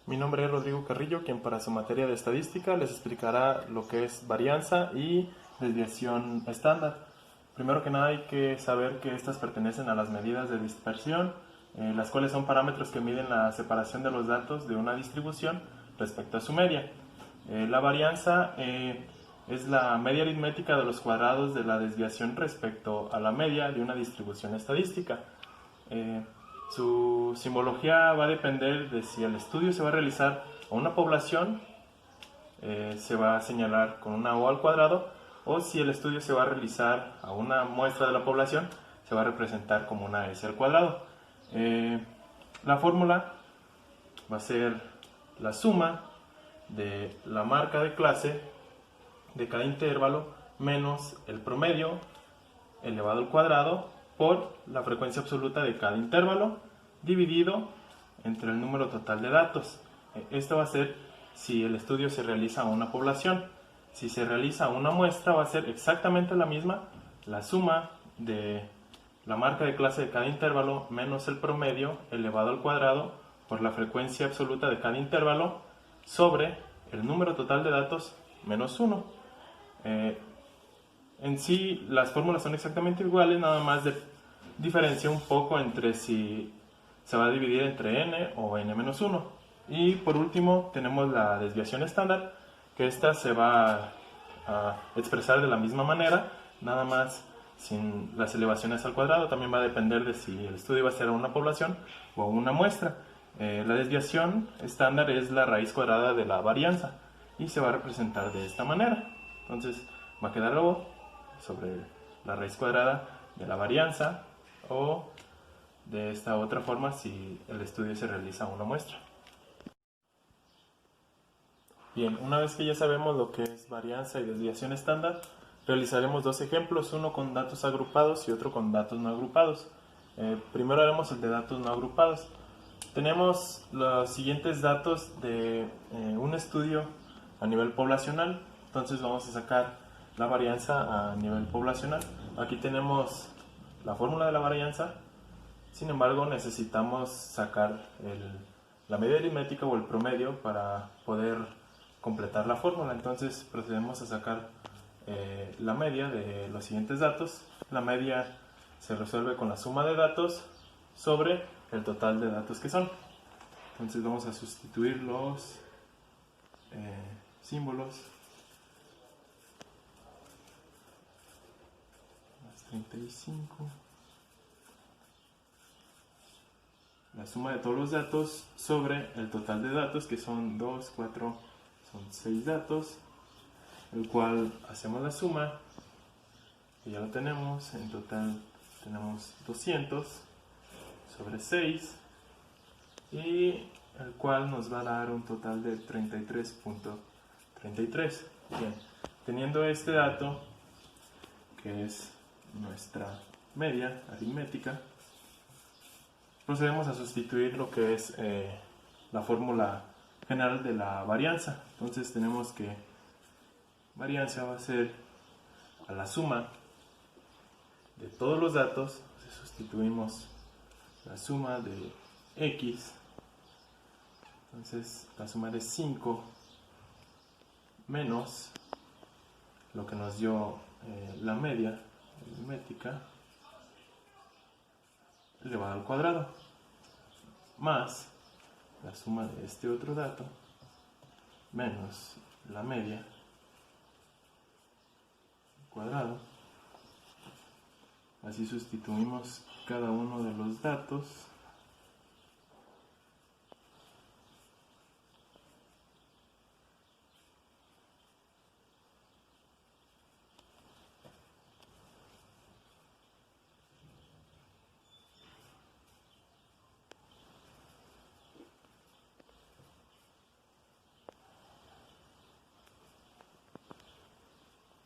Mi nombre es Rodrigo Carrillo, quien para su materia de estadística les explicará lo que es varianza y desviación estándar. Primero que nada hay que saber que estas pertenecen a las medidas de dispersión, las cuales son parámetros que miden la separación de los datos de una distribución respecto a su media. La varianza es la media aritmética de los cuadrados de la desviación respecto a la media de una distribución estadística. Su simbología va a depender de si el estudio se va a realizar a una población, se va a señalar con una O al cuadrado, o si el estudio se va a realizar a una muestra de la población, se va a representar como una S al cuadrado. La fórmula va a ser la suma de la marca de clase de cada intervalo menos el promedio elevado al cuadrado por la frecuencia absoluta de cada intervalo dividido entre el número total de datos. Esto va a ser si el estudio se realiza a una población. Si se realiza a una muestra va a ser exactamente la misma, la suma de la marca de clase de cada intervalo menos el promedio elevado al cuadrado por la frecuencia absoluta de cada intervalo sobre el número total de datos menos 1. En sí, las fórmulas son exactamente iguales, nada más diferencia un poco entre si se va a dividir entre n o n-1. Y por último, tenemos la desviación estándar, que esta se va a expresar de la misma manera, nada más sin las elevaciones al cuadrado. También va a depender de si el estudio va a ser a una población o a una muestra. La desviación estándar es la raíz cuadrada de la varianza y se va a representar de esta manera. Entonces va a quedar O sobre la raíz cuadrada de la varianza, o de esta otra forma si el estudio se realiza a una muestra. Bien, una vez que ya sabemos lo que es varianza y desviación estándar, realizaremos dos ejemplos, uno con datos agrupados y otro con datos no agrupados. Primero haremos el de datos no agrupados. Tenemos los siguientes datos de un estudio a nivel poblacional, entonces vamos a sacar la varianza a nivel poblacional. Aquí tenemos la fórmula de la varianza, sin embargo necesitamos sacar la media aritmética o el promedio para poder completar la fórmula. Entonces procedemos a sacar la media de los siguientes datos. La media se resuelve con la suma de datos sobre el total de datos que son. Entonces vamos a sustituir los símbolos. Más 35. La suma de todos los datos sobre el total de datos, que son 2, 4, son 6 datos, el cual hacemos la suma, y ya lo tenemos. En total tenemos 200 sobre 6, y el cual nos va a dar un total de 33.33. Bien, teniendo este dato, que es nuestra media aritmética, procedemos a sustituir lo que es la fórmula general de la varianza. Entonces tenemos que varianza va a ser a la suma de todos los datos. Sustituimos la suma de x, entonces la suma de 5 menos lo que nos dio la media aritmética elevado al cuadrado, más la suma de este otro dato menos la media al cuadrado. Así sustituimos cada uno de los datos.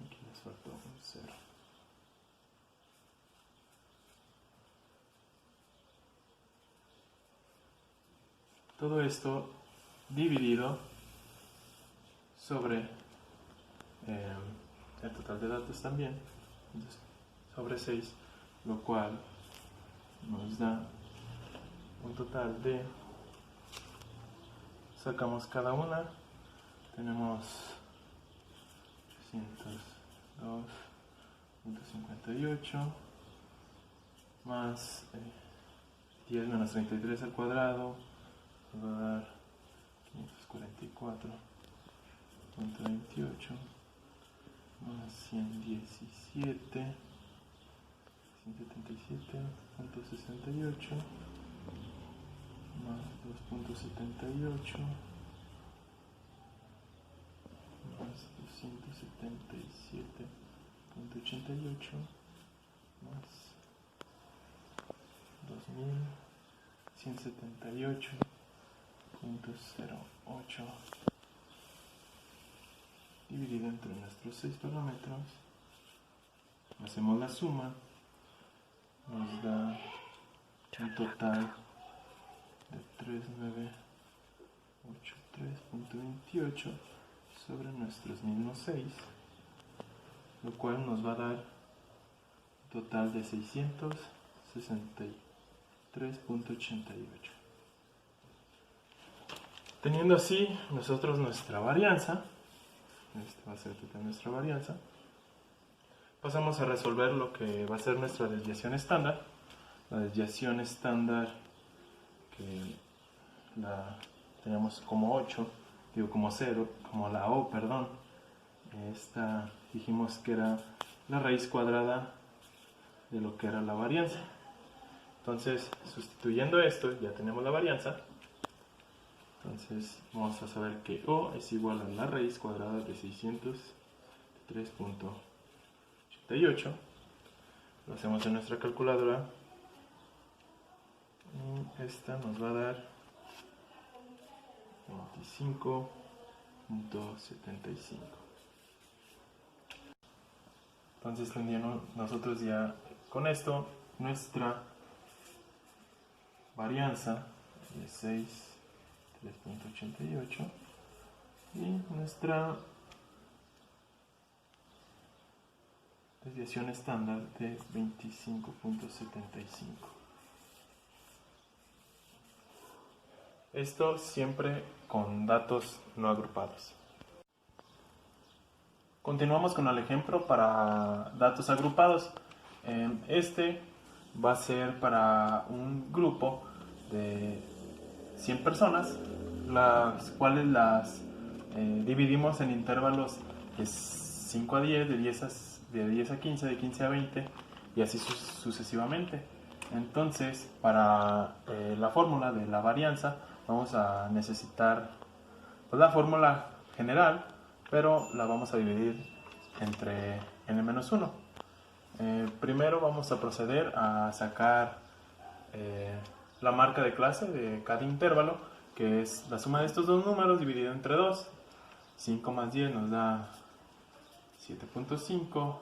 Aquí les faltó un 0. Todo esto dividido sobre el total de datos también, entonces, sobre 6, lo cual nos da un total de sacamos cada una. Tenemos 802.58 más 10 menos 33 al cuadrado nos va a dar 544.28 más 177.68 más 2.78 más 277.88 más 2178.08 dividido entre nuestros 6 parámetros. Hacemos la suma, nos da un total de 3983.28 sobre nuestros mismos 6, lo cual nos va a dar un total de 663.88. Teniendo así nosotros nuestra varianza, esta va a ser total nuestra varianza, pasamos a resolver lo que va a ser nuestra desviación estándar. La desviación estándar que la tenemos como 8, digo como 0, como la O, perdón. Esta dijimos que era la raíz cuadrada de lo que era la varianza. Entonces, sustituyendo esto, ya tenemos la varianza. Entonces, vamos a saber que O es igual a la raíz cuadrada de 603.88. Lo hacemos en nuestra calculadora. Esta nos va a dar 25.75. Entonces teniendo nosotros ya con esto nuestra varianza de 6.3.88 y nuestra desviación estándar de 25.75. Esto siempre con datos no agrupados. Continuamos con el ejemplo para datos agrupados. Este va a ser para un grupo de 100 personas, las cuales las dividimos en intervalos de 5 a 10, de 10 a 15, de 15 a 20 y así sucesivamente. Entonces, para la fórmula de la varianza vamos a necesitar pues, la fórmula general, pero la vamos a dividir entre n-1. Primero vamos a proceder a sacar la marca de clase de cada intervalo, que es la suma de estos dos números dividido entre 2. 5 más 10 nos da 7.5,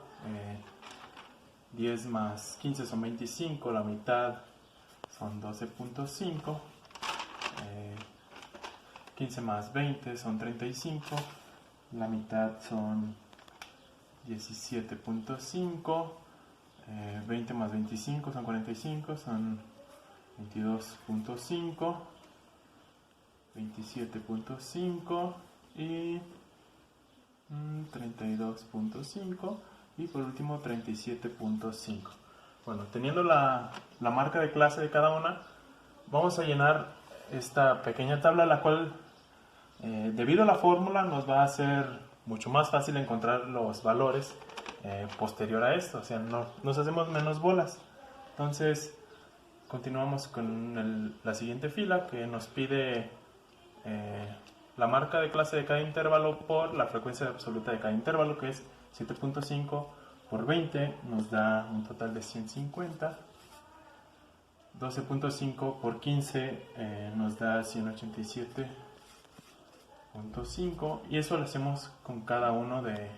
10 más 15 son 25, la mitad son 12.5, 15 más 20 son 35, la mitad son 17.5, 20 más 25 son 45, son 22.5, 27.5 y 32.5 y por último 37.5. Bueno, teniendo la marca de clase de cada una, vamos a llenar esta pequeña tabla, la cual debido a la fórmula nos va a hacer mucho más fácil encontrar los valores posterior a esto, o sea, nos hacemos menos bolas. Entonces continuamos con la siguiente fila, que nos pide la marca de clase de cada intervalo por la frecuencia absoluta de cada intervalo, que es 7.5 por 20 nos da un total de 150. 12.5 por 15 nos da 187.5 y eso lo hacemos con cada uno de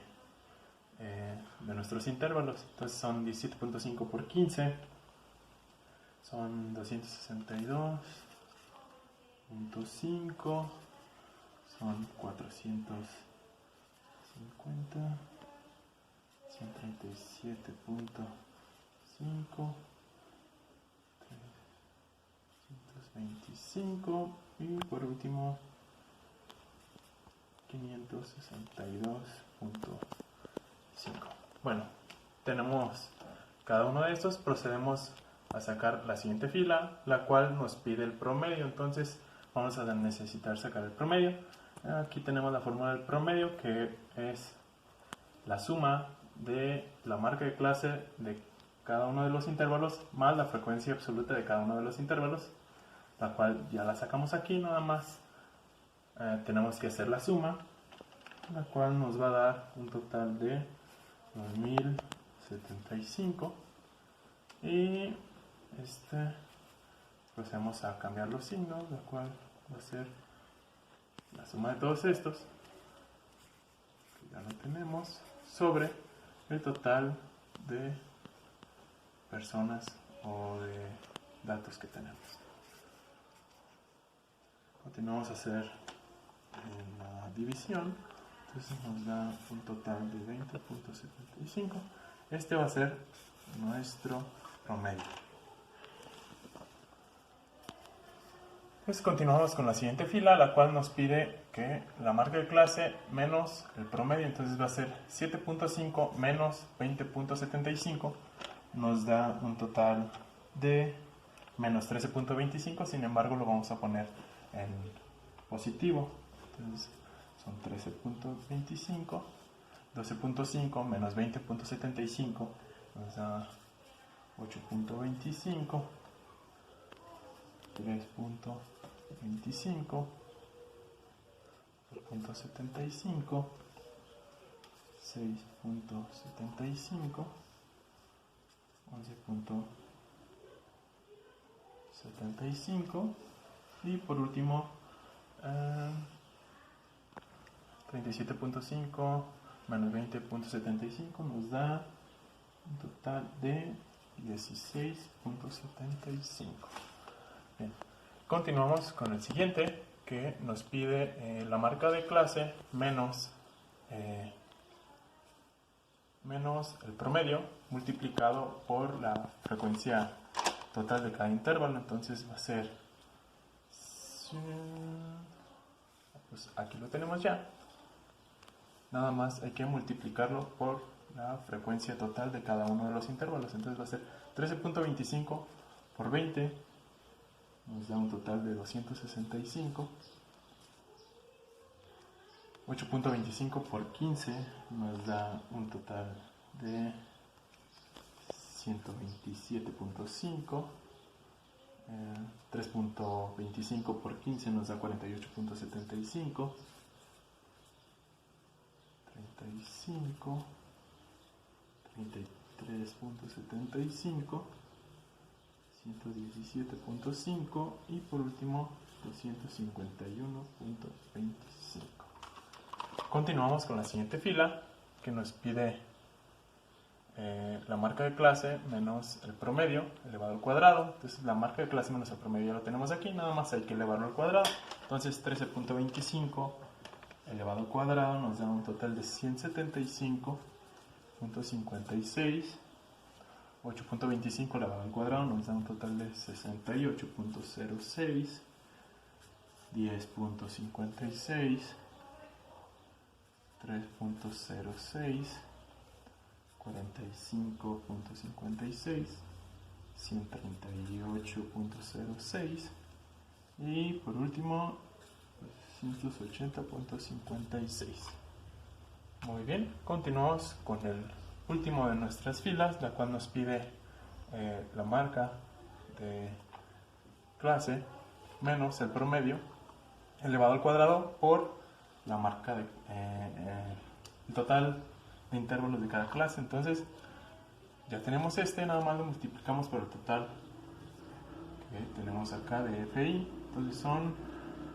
nuestros intervalos. Entonces son 17.5 por 15 son 262.5, son 450, 137.5, 325 y por último 3.562.5. Bueno, tenemos cada uno de estos. Procedemos a sacar la siguiente fila, la cual nos pide el promedio. Entonces vamos a necesitar sacar el promedio. Aquí tenemos la fórmula del promedio, que es la suma de la marca de clase de cada uno de los intervalos más la frecuencia absoluta de cada uno de los intervalos, la cual ya la sacamos aquí. Nada más tenemos que hacer la suma, la cual nos va a dar un total de 9075, y procedemos a cambiar los signos, la cual va a ser la suma de todos estos, que ya lo tenemos, sobre el total de personas o de datos que tenemos. Continuamos a hacer la división. Entonces nos da un total de 20.75. Este va a ser nuestro promedio. Pues continuamos con la siguiente fila, la cual nos pide que la marca de clase menos el promedio. Entonces va a ser 7.5 menos 20.75. Nos da un total de menos 13.25. Sin embargo, lo vamos a poner en positivo. Entonces son 13.25. 12.5 menos 20.75 nos da 8.25. 3.25 por 0.75, 6.75, 11.75 y por último 37.5 menos 20.75 nos da un total de 16.75. Bien, continuamos con el siguiente, que nos pide la marca de clase menos el promedio multiplicado por la frecuencia total de cada intervalo. Entonces va a ser, pues aquí lo tenemos ya. Nada más hay que multiplicarlo por la frecuencia total de cada uno de los intervalos. Entonces va a ser 13.25 por 20, nos da un total de 265. 8.25 por 15 nos da un total de 127.5. 3.25 por 15 nos da 48.75. 35, 33.75, 117.5 y por último 251.25. Continuamos con la siguiente fila, que nos pide la marca de clase menos el promedio elevado al cuadrado. Entonces la marca de clase menos el promedio ya lo tenemos aquí, nada más hay que elevarlo al cuadrado. Entonces 13.25 elevado al cuadrado nos da un total de 175.56. 8.25 elevado al cuadrado nos da un total de 68.06. 10.56. 3.06. 45.56. 138.06 y por último 280.56. Muy bien, continuamos con el último de nuestras filas, la cual nos pide la marca de clase menos el promedio elevado al cuadrado por la marca de el total de intervalos de cada clase. Entonces ya tenemos nada más lo multiplicamos por el total que tenemos acá de FI. Entonces son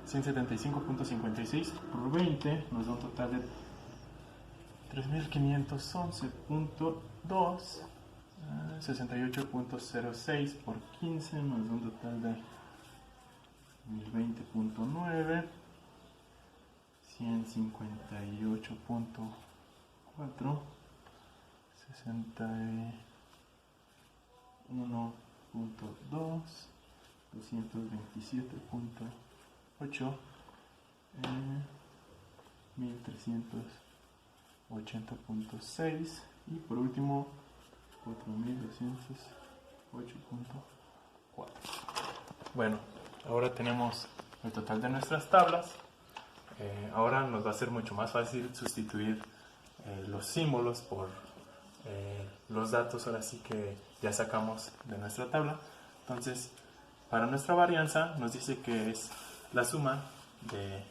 175.56 por 20 nos da un total de 3511.2. 68.06 por 15 nos da un total de 1020.9. 158.4. 61.2. 227.8. 1380.6 y por último 4208.4. Bueno, ahora tenemos el total de nuestras tablas. Ahora nos va a ser mucho más fácil sustituir los símbolos por los datos ahora sí que ya sacamos de nuestra tabla. Entonces, para nuestra varianza nos dice que es la suma de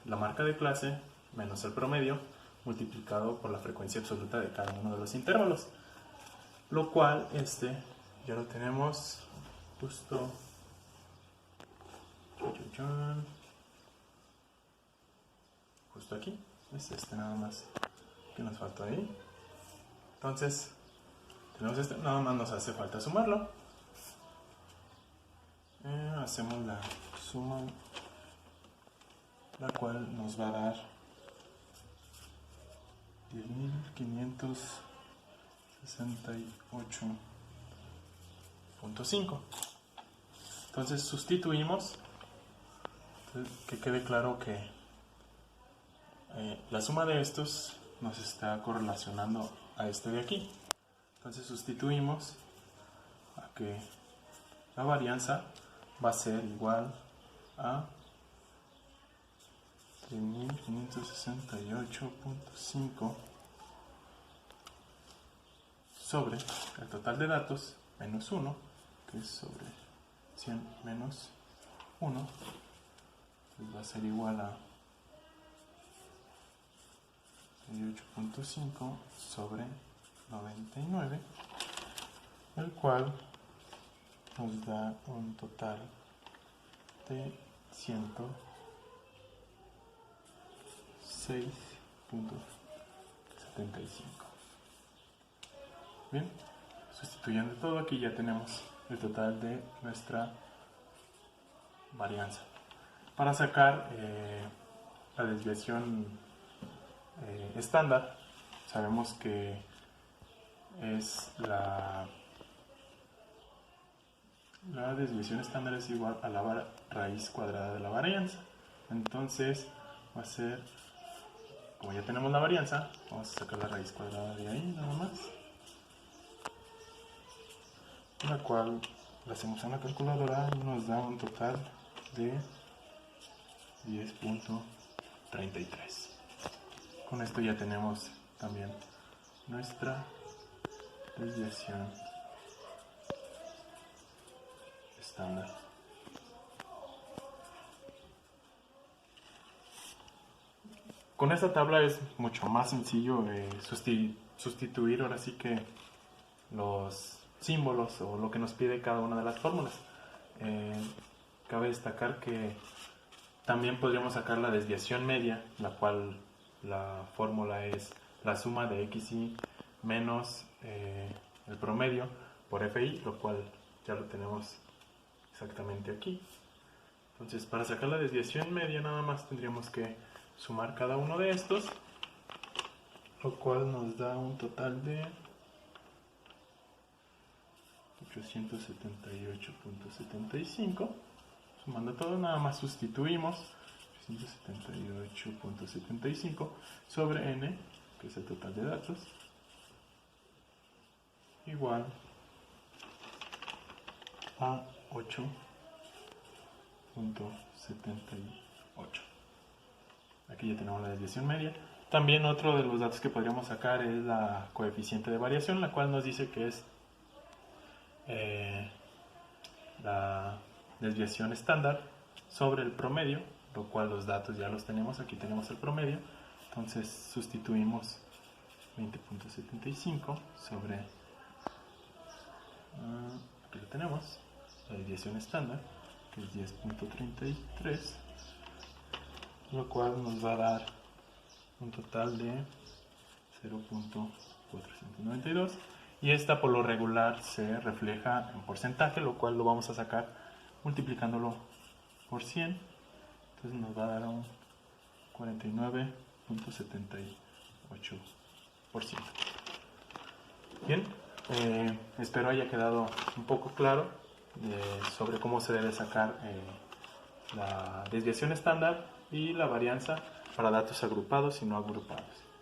la marca de clase menos el promedio multiplicado por la frecuencia absoluta de cada uno de los intervalos, lo cual ya lo tenemos justo aquí. Es nada más que nos falta ahí. Entonces tenemos nada más nos hace falta sumarlo. Hacemos la suma, la cual nos va a dar 10.568.5. Entonces sustituimos, que quede claro que la suma de estos nos está correlacionando a este de aquí. Entonces sustituimos a que la varianza va a ser igual a 10.568.5 sobre el total de datos menos 1, que es sobre 100 menos 1, pues va a ser igual a 38.5 sobre 99, el cual nos da un total de 106.75. Bien, sustituyendo todo aquí ya tenemos el total de nuestra varianza. Para sacar la desviación estándar, sabemos que es la desviación estándar es igual a la raíz cuadrada de la varianza. Entonces va a ser, como ya tenemos la varianza, vamos a sacar la raíz cuadrada de ahí nada más, la cual la hacemos en la calculadora y nos da un total de 10.33. Con esto ya tenemos también nuestra desviación estándar. Con esta tabla es mucho más sencillo sustituir ahora sí que los símbolos o lo que nos pide cada una de las fórmulas. Cabe destacar que también podríamos sacar la desviación media, la cual la fórmula es la suma de xi menos el promedio por fi, lo cual ya lo tenemos exactamente aquí. Entonces, para sacar la desviación media nada más tendríamos que sumar cada uno de estos, lo cual nos da un total de 878.75. Sumando todo, nada más sustituimos 878.75 sobre n, que es el total de datos, igual a 8.78. Aquí ya tenemos la desviación media. También otro de los datos que podríamos sacar es la coeficiente de variación, la cual nos dice que es la desviación estándar sobre el promedio, lo cual los datos ya los tenemos. Aquí tenemos el promedio, entonces sustituimos 20.75 sobre aquí lo tenemos, la desviación estándar, que es 10.33, lo cual nos va a dar un total de 0.492, y esta por lo regular se refleja en porcentaje, lo cual lo vamos a sacar multiplicándolo por 100, entonces nos va a dar un 49.78%. Bien, espero haya quedado un poco claro sobre cómo se debe sacar la desviación estándar y la varianza para datos agrupados y no agrupados.